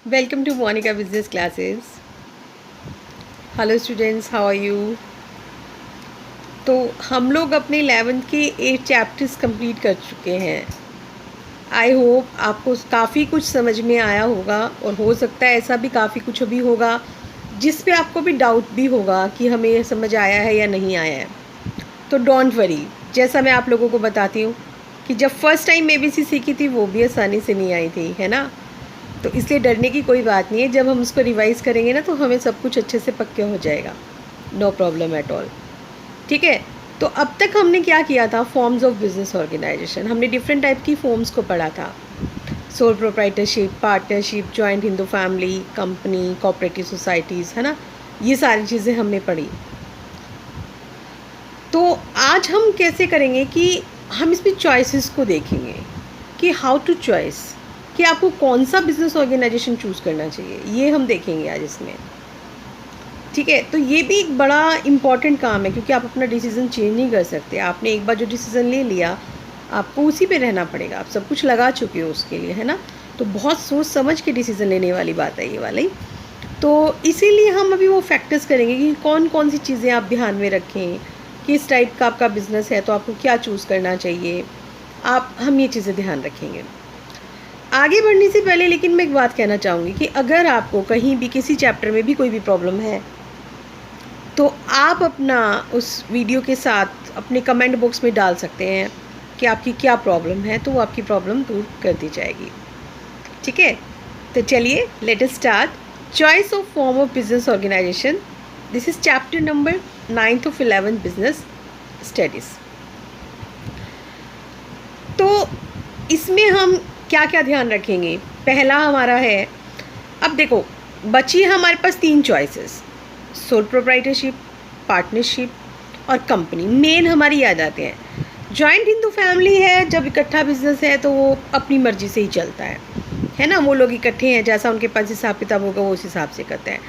Welcome to Monica Business Classes. Hello students, how are you? तो हम लोग अपने 11th के 8 चैप्टर्स कंप्लीट कर चुके हैं। आई होप आपको काफ़ी कुछ समझ में आया होगा और हो सकता है ऐसा भी काफ़ी कुछ भी होगा जिस पे आपको भी डाउट भी होगा कि हमें ये समझ आया है या नहीं आया है। तो डोंट वरी, जैसा मैं आप लोगों को बताती हूँ कि जब फर्स्ट टाइम ABC सीखी थी वो भी आसानी से नहीं आई थी, है ना। तो इसलिए डरने की कोई बात नहीं है। जब हम उसको रिवाइज़ करेंगे ना तो हमें सब कुछ अच्छे से पक्के हो जाएगा। No problem at all. ठीक है। तो अब तक हमने क्या किया था, फॉर्म्स ऑफ बिजनेस ऑर्गेनाइजेशन। हमने डिफरेंट टाइप की फॉर्म्स को पढ़ा था। Sole proprietorship, partnership, joint Hindu family, company, cooperative societies, है ना। ये सारी चीज़ें हमने पढ़ी। तो आज हम कैसे करेंगे कि हम इसमें चॉइसेस को देखेंगे कि हाउ टू चॉइस, कि आपको कौन सा बिज़नेस ऑर्गेनाइजेशन चूज़ करना चाहिए, ये हम देखेंगे आज इसमें। ठीक है। तो ये भी एक बड़ा इम्पॉर्टेंट काम है क्योंकि आप अपना डिसीज़न चेंज नहीं कर सकते। आपने एक बार जो डिसीज़न ले लिया आपको उसी पे रहना पड़ेगा। आप सब कुछ लगा चुके हो उसके लिए, है ना। तो बहुत सोच समझ के डिसीज़न लेने वाली बात है ये वाली। तो इसीलिए हम अभी वो फैक्टर्स करेंगे कि कौन कौन सी चीज़ें आप ध्यान में रखें, किस टाइप का आपका बिज़नेस है तो आपको क्या चूज़ करना चाहिए। हम ये चीज़ें ध्यान रखेंगे। आगे बढ़ने से पहले लेकिन मैं एक बात कहना चाहूँगी कि अगर आपको कहीं भी किसी चैप्टर में भी कोई भी प्रॉब्लम है तो आप अपना उस वीडियो के साथ अपने कमेंट बॉक्स में डाल सकते हैं कि आपकी क्या प्रॉब्लम है, तो वो आपकी प्रॉब्लम दूर कर दी जाएगी। ठीक है। तो चलिए let us start. Choice of form of business organization, this is chapter number 9th of 11th business studies. तो इसमें हम क्या क्या ध्यान रखेंगे। पहला हमारा है, अब देखो बची हमारे पास 3 चॉइसेस, सोल प्रोप्राइटरशिप, पार्टनरशिप और कंपनी। मेन हमारी याद आते हैं। जॉइंट हिंदू फैमिली है, जब इकट्ठा बिजनेस है तो वो अपनी मर्जी से ही चलता है ना। वो लोग इकट्ठे हैं, जैसा उनके पास हिसाब किताब होगा वो उस हिसाब से करते हैं।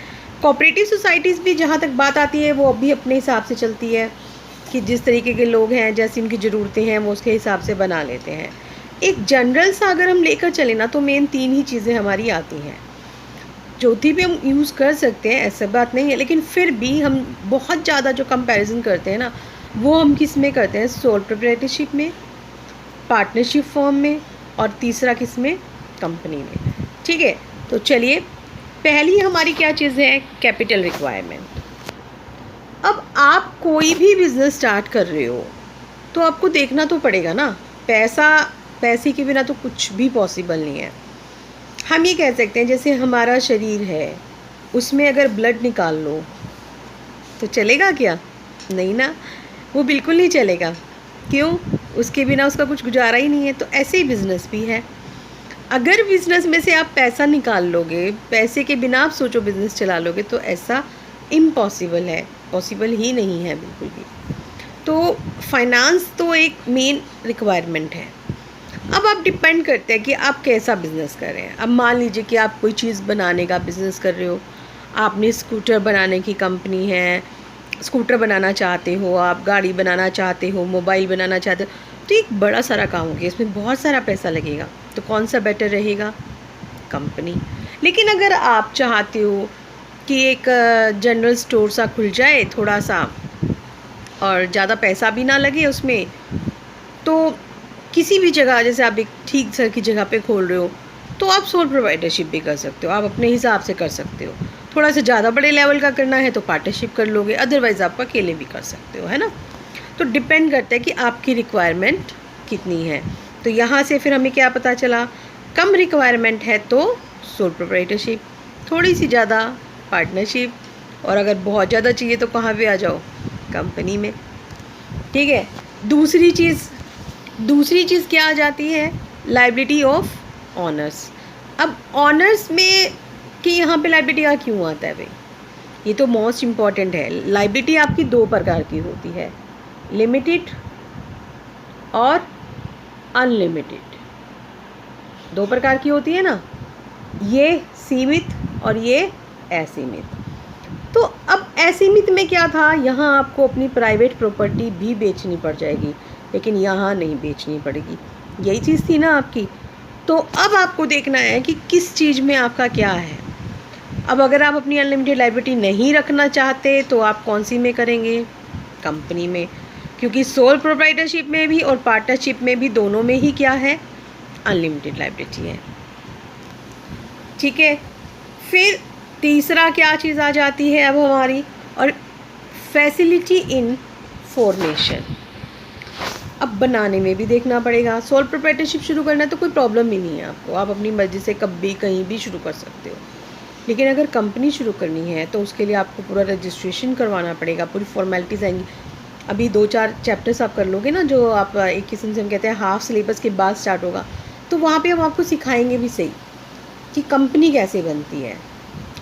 कोऑपरेटिव सोसाइटीज़ भी जहाँ तक बात आती है वो अभी अपने हिसाब से चलती है कि जिस तरीके के लोग हैं, जैसी उनकी ज़रूरतें हैं वो उसके हिसाब से बना लेते हैं। एक जनरल सा अगर हम लेकर चले ना तो मेन 3 ही चीज़ें हमारी आती हैं। चौथी भी हम यूज़ कर सकते हैं, ऐसा बात नहीं है, लेकिन फिर भी हम बहुत ज़्यादा जो कंपैरिजन करते हैं ना वो हम किस में करते हैं, सोल प्रोप्राइटरशिप में, पार्टनरशिप फॉर्म में और तीसरा किस में, कंपनी में। ठीक है। तो चलिए पहली हमारी क्या चीज़ है, कैपिटल रिक्वायरमेंट। अब आप कोई भी बिज़नेस स्टार्ट कर रहे हो तो आपको देखना तो पड़ेगा ना। पैसे के बिना तो कुछ भी पॉसिबल नहीं है। हम ये कह सकते हैं जैसे हमारा शरीर है, उसमें अगर ब्लड निकाल लो तो चलेगा क्या, नहीं ना, वो बिल्कुल नहीं चलेगा। क्यों, उसके बिना उसका कुछ गुजारा ही नहीं है। तो ऐसे ही बिज़नेस भी है। अगर बिज़नेस में से आप पैसा निकाल लोगे, पैसे के बिना आप सोचो बिज़नेस चला लोगे, तो ऐसा इम्पॉसिबल है, पॉसिबल ही नहीं है बिल्कुल भी। तो फाइनेंस तो एक मेन रिक्वायरमेंट है। अब आप डिपेंड करते हैं कि आप कैसा बिज़नेस कर रहे हैं। अब मान लीजिए कि आप कोई चीज़ बनाने का बिज़नेस कर रहे हो, आपने स्कूटर बनाने की कंपनी है, स्कूटर बनाना चाहते हो, आप गाड़ी बनाना चाहते हो, मोबाइल बनाना चाहते हो, तो एक बड़ा सारा काम हो गया, इसमें बहुत सारा पैसा लगेगा। तो कौन सा बेटर रहेगा, कंपनी। लेकिन अगर आप चाहते हो कि एक जनरल स्टोर सा खुल जाए थोड़ा सा और ज़्यादा पैसा भी ना लगे उसमें, तो किसी भी जगह जैसे आप एक ठीक सर की जगह पे खोल रहे हो तो आप सोल प्रोवाइडरशिप भी कर सकते हो, आप अपने हिसाब से कर सकते हो। थोड़ा सा ज़्यादा बड़े लेवल का करना है तो पार्टनरशिप कर लोगे, अदरवाइज़ आप अकेले भी कर सकते हो, है ना। तो डिपेंड करता है कि आपकी रिक्वायरमेंट कितनी है। तो यहाँ से फिर हमें क्या पता चला, कम रिक्वायरमेंट है तो सोल प्रोप्राइटरशिप, थोड़ी सी ज़्यादा पार्टनरशिप, और अगर बहुत ज़्यादा चाहिए तो कहाँ पे आ जाओ, कंपनी में। ठीक है। दूसरी चीज़ क्या आ जाती है, लाइबिलिटी ऑफ ऑनर्स। अब ऑनर्स में कि यहाँ पे लाइबिलिटी का क्यों आता है भाई, ये तो मोस्ट इम्पॉर्टेंट है। लाइबिलिटी आपकी 2 प्रकार की होती है, लिमिटेड और अनलिमिटेड। 2 प्रकार की होती है ना, ये सीमित और ये असीमित। तो अब असीमित में क्या था, यहाँ आपको अपनी प्राइवेट प्रॉपर्टी भी बेचनी पड़ जाएगी, लेकिन यहाँ नहीं बेचनी पड़ेगी। यही चीज़ थी ना आपकी। तो अब आपको देखना है कि किस चीज़ में आपका क्या है। अब अगर आप अपनी अनलिमिटेड लायबिलिटी नहीं रखना चाहते तो आप कौन सी में करेंगे? कंपनी में, क्योंकि सोल प्रोप्राइटरशिप में भी और पार्टनरशिप में भी दोनों में ही क्या है? अनलिमिटेड लायबिलिटी है। ठीक है, फिर तीसरा क्या चीज़ आ जाती है अब हमारी, और फैसिलिटी इन फॉर्मेशन। अब बनाने में भी देखना पड़ेगा। सोल प्रोप्राइटरशिप शुरू करना है तो कोई प्रॉब्लम ही नहीं है आपको, आप अपनी मर्जी से कभी कहीं भी शुरू कर सकते हो। लेकिन अगर कंपनी शुरू करनी है तो उसके लिए आपको पूरा रजिस्ट्रेशन करवाना पड़ेगा, पूरी फॉर्मेलिटीज़ आएंगी। अभी 2-4 चैप्टर्स आप कर लोगे ना, जो आप एक किस्म से हम कहते हैं हाफ सिलेबस के बाद स्टार्ट होगा, तो वहाँ पे हम आपको सिखाएंगे भी सही कि कंपनी कैसे बनती है।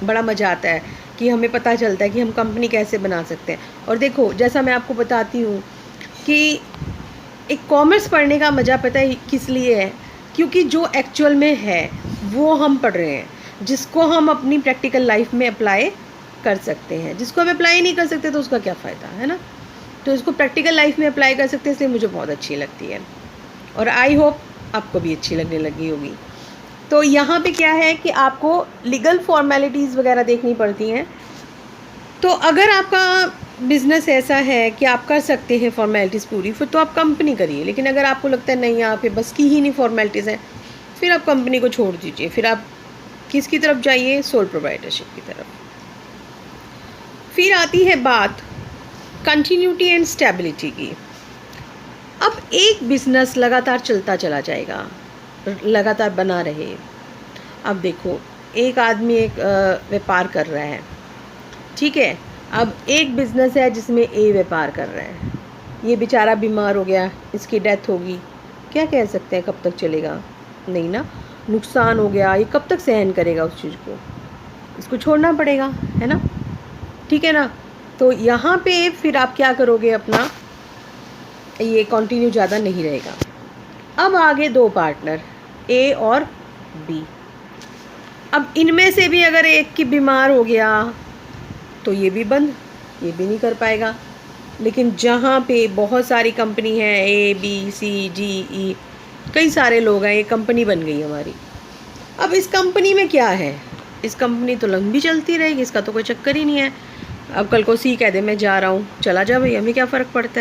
बड़ा मज़ा आता है कि हमें पता चलता है कि हम कंपनी कैसे बना सकते हैं। और देखो, जैसा मैं आपको बताती हूँ कि एक कॉमर्स पढ़ने का मज़ा पता है किस लिए है? क्योंकि जो एक्चुअल में है वो हम पढ़ रहे हैं, जिसको हम अपनी प्रैक्टिकल लाइफ में अप्लाई कर सकते हैं। जिसको हम अप्लाई नहीं कर सकते तो उसका क्या फ़ायदा है ना। तो इसको प्रैक्टिकल लाइफ में अप्लाई कर सकते हैं, इसलिए मुझे बहुत अच्छी लगती है और आई होप आपको भी अच्छी लगने लगी होगी। तो यहाँ पे क्या है कि आपको लीगल फॉर्मेलिटीज़ वगैरह देखनी पड़ती हैं। तो अगर आपका बिज़नेस ऐसा है कि आप कर सकते हैं फॉर्मेलिटीज़ पूरी, फिर तो आप कंपनी करिए। लेकिन अगर आपको लगता है नहीं, आप बस की ही नहीं फॉर्मेलिटीज़ हैं, फिर आप कंपनी को छोड़ दीजिए। फिर आप किसकी तरफ जाइए? सोल प्रोप्राइटरशिप की तरफ। फिर आती है बात कंटिन्यूटी एंड स्टेबिलिटी की। अब एक बिज़नेस लगातार चलता चला जाएगा, लगातार बना रहे। अब देखो, एक आदमी एक व्यापार कर रहा है, ठीक है। अब एक बिज़नेस है जिसमें ए व्यापार कर रहा है, ये बेचारा बीमार हो गया, इसकी डेथ होगी, क्या कह सकते हैं कब तक चलेगा? नहीं ना, नुकसान हो गया, ये कब तक सहन करेगा उस चीज़ को? इसको छोड़ना पड़ेगा, है ना, ठीक है ना। तो यहाँ पे फिर आप क्या करोगे, अपना ये कंटिन्यू ज़्यादा नहीं रहेगा। अब आगे 2 पार्टनर ए और बी। अब इनमें से भी अगर एक की बीमार हो गया तो ये भी बंद, ये भी नहीं कर पाएगा। लेकिन जहाँ पे बहुत सारी कंपनी है, A B C D E, कई सारे लोग हैं, ये कंपनी बन गई हमारी। अब इस कंपनी में क्या है? इस कंपनी तो लंबी चलती रहेगी, इसका तो कोई चक्कर ही नहीं है। अब कल को सी कह दे मैं जा रहा हूँ, चला जा भाई, हमें क्या फ़र्क पड़ता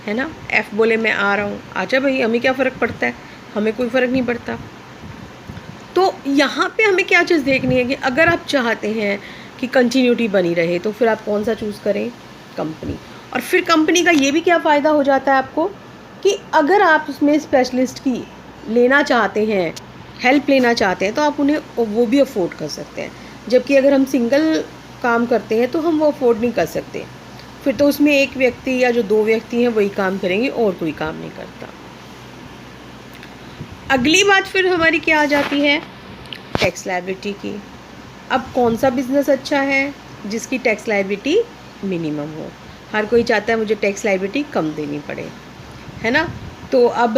है ना। एफ़ बोले मैं आ रहा हूँ, आजा भाई, हमें क्या फ़र्क पड़ता है, हमें कोई फ़र्क नहीं पड़ता। तो यहाँ पे हमें क्या चीज़ देखनी है कि अगर आप चाहते हैं कि कंटिन्यूटी बनी रहे तो फिर आप कौन सा चूज़ करें? कंपनी। और फिर कंपनी का ये भी क्या फ़ायदा हो जाता है आपको कि अगर आप उसमें स्पेशलिस्ट की लेना चाहते हैं, हेल्प लेना चाहते हैं, तो आप उन्हें वो भी अफोर्ड कर सकते हैं। जबकि अगर हम सिंगल काम करते हैं तो हम वो अफोर्ड नहीं कर सकते। फिर तो उसमें एक व्यक्ति या जो 2 व्यक्ति हैं वही काम करेंगे और कोई काम नहीं करता। अगली बात फिर हमारी क्या आ जाती है? टैक्स लायबिलिटी की। अब कौन सा बिज़नेस अच्छा है? जिसकी टैक्स लायबिलिटी मिनिमम हो। हर कोई चाहता है मुझे टैक्स लायबिलिटी कम देनी पड़े, है ना। तो अब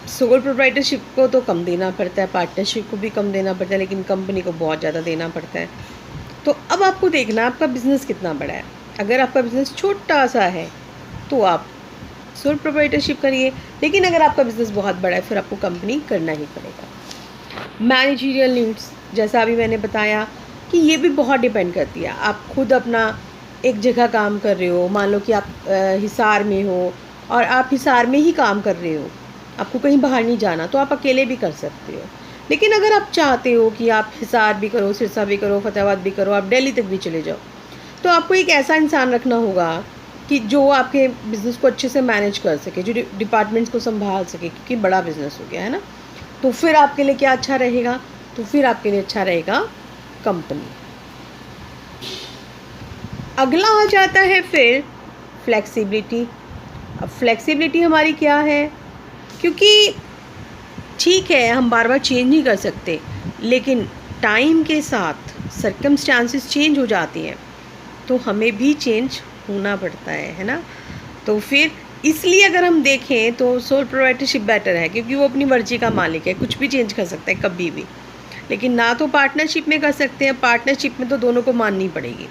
सोल प्रोप्राइटरशिप को तो कम देना पड़ता है, पार्टनरशिप को भी कम देना पड़ता है, लेकिन कंपनी को बहुत ज़्यादा देना पड़ता है। तो अब आपको देखना है आपका बिज़नेस कितना बड़ा है। अगर आपका बिज़नेस छोटा सा है तो आप सोल प्रोप्राइटरशिप करिए, लेकिन अगर आपका बिज़नेस बहुत बड़ा है फिर आपको कंपनी करना ही पड़ेगा। मैनेजरियल नीड्स, जैसा अभी मैंने बताया कि ये भी बहुत डिपेंड करती है। आप खुद अपना एक जगह काम कर रहे हो, मान लो कि आप हिसार में हो और आप हिसार में ही काम कर रहे हो, आपको कहीं बाहर नहीं जाना, तो आप अकेले भी कर सकते हो। लेकिन अगर आप चाहते हो कि आप हिसार भी करो, सिरसा भी करो, फतेहाबाद भी करो, आप दिल्ली तक भी चले जाओ, तो आपको एक ऐसा इंसान रखना होगा कि जो आपके बिज़नेस को अच्छे से मैनेज कर सके, जो डिपार्टमेंट्स को संभाल सके, क्योंकि बड़ा बिज़नेस हो गया है ना। तो फिर आपके लिए क्या अच्छा रहेगा? तो फिर आपके लिए अच्छा रहेगा कंपनी। अगला आ जाता है फिर फ्लेक्सिबिलिटी। अब फ्लेक्सिबिलिटी हमारी क्या है? क्योंकि ठीक है हम बार बार चेंज नहीं कर सकते, लेकिन टाइम के साथ सर्कमस्टांसेस चेंज हो जाती हैं, तो हमें भी चेंज होना पड़ता है ना। तो फिर इसलिए अगर हम देखें तो सोल प्रोप्राइटरशिप बेटर है, क्योंकि वो अपनी मर्जी का मालिक है, कुछ भी चेंज कर सकता है कभी भी। लेकिन ना तो पार्टनरशिप में कर सकते हैं, पार्टनरशिप में तो दोनों को माननी पड़ेगी।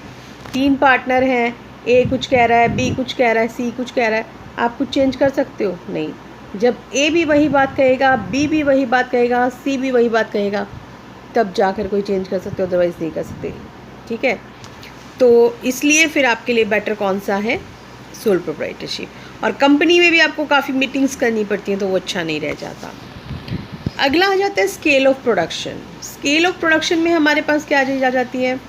3 पार्टनर हैं, ए कुछ कह रहा है, बी कुछ कह रहा है, सी कुछ कह रहा है, आप कुछ चेंज कर सकते हो? नहीं। जब ए भी वही बात कहेगा, बी भी वही बात कहेगा, सी भी वही बात कहेगा, तब जाकर कोई चेंज कर सकते हो, अदरवाइज़ नहीं कर सकते। ठीक है, तो इसलिए फिर आपके लिए बेटर कौन सा है, सोल प्रोप्राइटरशिप। और कंपनी में भी आपको काफ़ी मीटिंग्स करनी पड़ती हैं, तो वो अच्छा नहीं रह जाता। अगला आ जाता है scale of production. Scale of production में हमारे पास क्या चीज़ आ जाती है,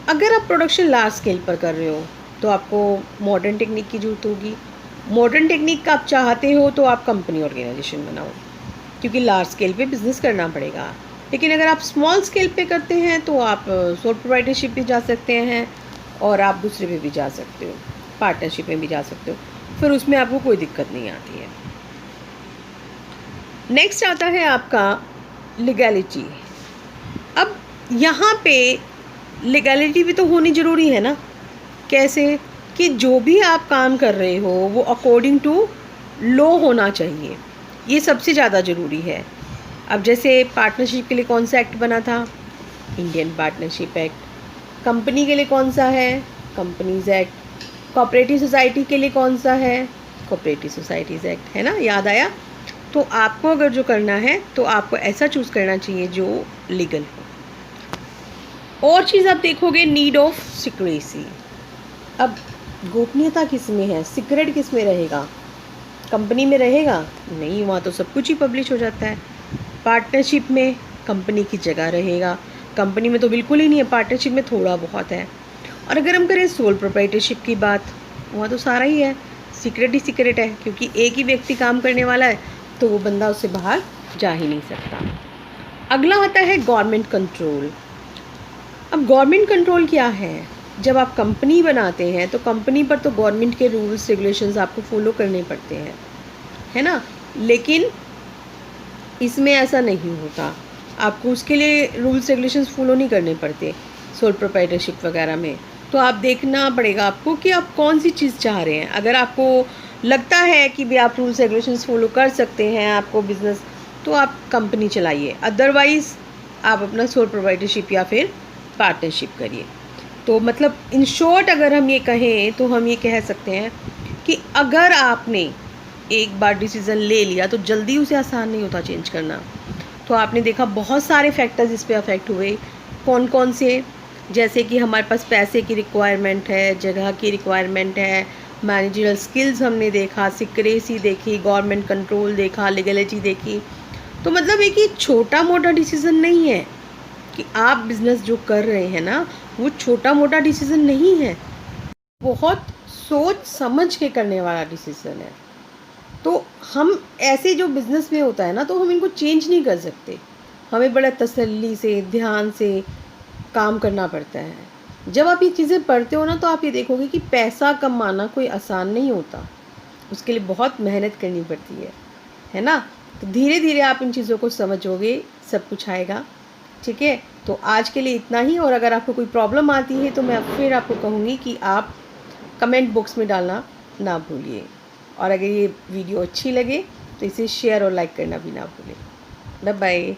अगर आप प्रोडक्शन लार्ज स्केल पर कर रहे हो तो आपको मॉडर्न टेक्निक की ज़रूरत होगी। मॉडर्न टेक्निक का आप चाहते हो तो आप कंपनी ऑर्गेनाइजेशन बनाओ, क्योंकि लार्ज स्केल पे बिज़नेस करना पड़ेगा। लेकिन अगर आप स्मॉल स्केल पे करते हैं तो आप सोल प्रोप्राइटरशिप भी जा सकते हैं और आप दूसरे पे भी जा सकते हो, पार्टनरशिप में भी जा सकते हो, फिर उसमें आपको कोई दिक्कत नहीं आती है। नेक्स्ट आता है आपका लीगैलिटी। अब यहाँ पे लीगैलिटी भी तो होनी ज़रूरी है ना। कैसे कि जो भी आप काम कर रहे हो वो अकॉर्डिंग टू लॉ होना चाहिए, ये सबसे ज़्यादा ज़रूरी है। अब जैसे पार्टनरशिप के लिए कौन सा एक्ट बना था, इंडियन पार्टनरशिप एक्ट। कंपनी के लिए कौन सा है, कंपनीज एक्ट। कोऑपरेटिव सोसाइटी के लिए कौन सा है, कोऑपरेटिव सोसाइटीज़ एक्ट, है ना, याद आया। तो आपको अगर जो करना है तो आपको ऐसा चूज़ करना चाहिए जो लीगल हो। और चीज़ आप देखोगे, नीड ऑफ सिक्रेसी। अब गोपनीयता किस में है, सीक्रेट किस में रहेगा, कंपनी में रहेगा नहीं, वहाँ तो सब कुछ ही पब्लिश हो जाता है। पार्टनरशिप में कंपनी की जगह रहेगा, कंपनी में तो बिल्कुल ही नहीं है, पार्टनरशिप में थोड़ा बहुत है। और अगर हम करें सोल प्रोप्राइटरशिप की बात, वहाँ तो सारा ही है, सीक्रेट ही सीक्रेट है, क्योंकि एक ही व्यक्ति काम करने वाला है तो वो बंदा उससे बाहर जा ही नहीं सकता। अगला आता है गवर्नमेंट कंट्रोल। अब गवर्नमेंट कंट्रोल क्या है, जब आप कंपनी बनाते हैं तो कंपनी पर तो गवर्नमेंट के रूल्स रेगुलेशंस आपको फॉलो करने पड़ते हैं, है ना। लेकिन इसमें ऐसा नहीं होता, आपको उसके लिए रूल्स रेगुलेशंस फॉलो नहीं करने पड़ते सोल प्रोप्राइटरशिप वगैरह में। तो आप देखना पड़ेगा आपको कि आप कौन सी चीज़ चाह रहे हैं। अगर आपको लगता है कि भी आप रूल्स रेगुलेशंस फॉलो कर सकते हैं, आपको बिज़नेस, तो आप कंपनी चलाइए, अदरवाइज़ आप अपना सोल प्रोप्राइटरशिप या फिर पार्टनरशिप करिए। तो मतलब इन शॉर्ट अगर हम ये कहें तो हम ये कह सकते हैं कि अगर आपने एक बार डिसीज़न ले लिया तो जल्दी उसे आसान नहीं होता चेंज करना। तो आपने देखा बहुत सारे फैक्टर्स इस पे अफेक्ट हुए, कौन कौन से, जैसे कि हमारे पास पैसे की रिक्वायरमेंट है, जगह की रिक्वायरमेंट है, मैनेजरल स्किल्स हमने देखा, सिक्रेसी देखी, गवर्नमेंट कंट्रोल देखा, लीगलिटी देखी। तो मतलब एक ही छोटा मोटा डिसीज़न नहीं है कि आप बिज़नेस जो कर रहे हैं ना, वो छोटा मोटा डिसीज़न नहीं है, बहुत सोच समझ के करने वाला डिसीज़न है। तो हम ऐसे जो बिज़नेस में होता है ना, तो हम इनको चेंज नहीं कर सकते, हमें बड़ा तसल्ली से ध्यान से काम करना पड़ता है। जब आप ये चीज़ें पढ़ते हो ना, तो आप ये देखोगे कि पैसा कमाना कोई आसान नहीं होता, उसके लिए बहुत मेहनत करनी पड़ती है ना। तो धीरे धीरे आप इन चीज़ों को समझोगे, सब कुछ आएगा। ठीक है, तो आज के लिए इतना ही। और अगर आपको कोई प्रॉब्लम आती है तो मैं फिर आपको कहूँगी कि आप कमेंट बॉक्स में डालना ना भूलिए। और अगर ये वीडियो अच्छी लगे तो इसे शेयर और लाइक करना भी ना भूलें। Bye bye.